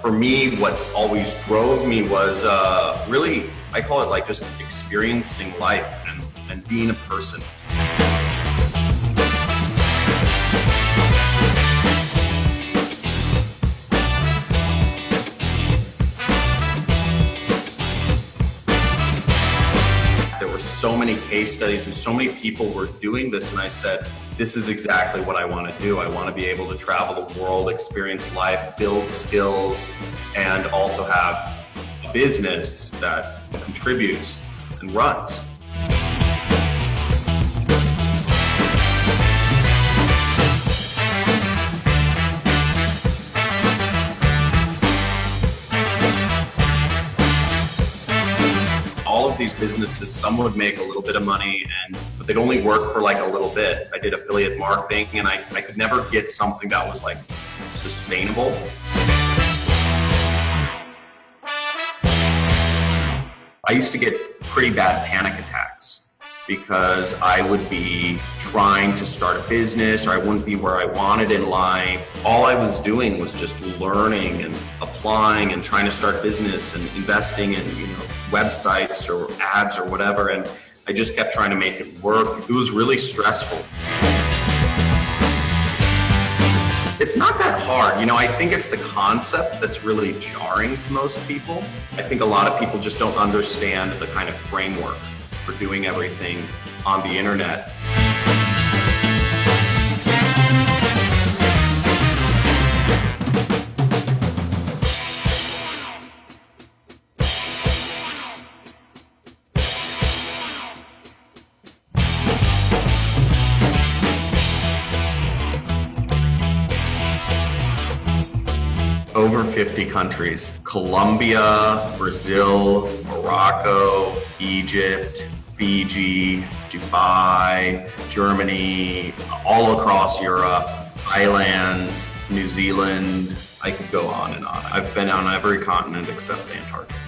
For me, what always drove me was really, I call it like just experiencing life and being a person. There were so many case studies and so many people were doing this, and I said, this is exactly what I want to do. I want to be able to travel the world, experience life, build skills, and also have a business that contributes and runs. All of these businesses, some would make a little bit of money, but they'd only work for like a little bit. I did affiliate marketing, and I could never get something that was like sustainable. I used to get pretty bad panic attacks because I would be trying to start a business, or I wouldn't be where I wanted in life. All I was doing was just learning and applying and trying to start business and investing in, websites or ads or whatever. And I just kept trying to make it work. It was really stressful. It's not that hard. I think it's the concept that's really jarring to most people. I think a lot of people just don't understand the kind of framework for doing everything on the internet. Over 50 countries: Colombia, Brazil, Morocco, Egypt, Fiji, Dubai, Germany, all across Europe, Thailand, New Zealand. I could go on and on. I've been on every continent except Antarctica.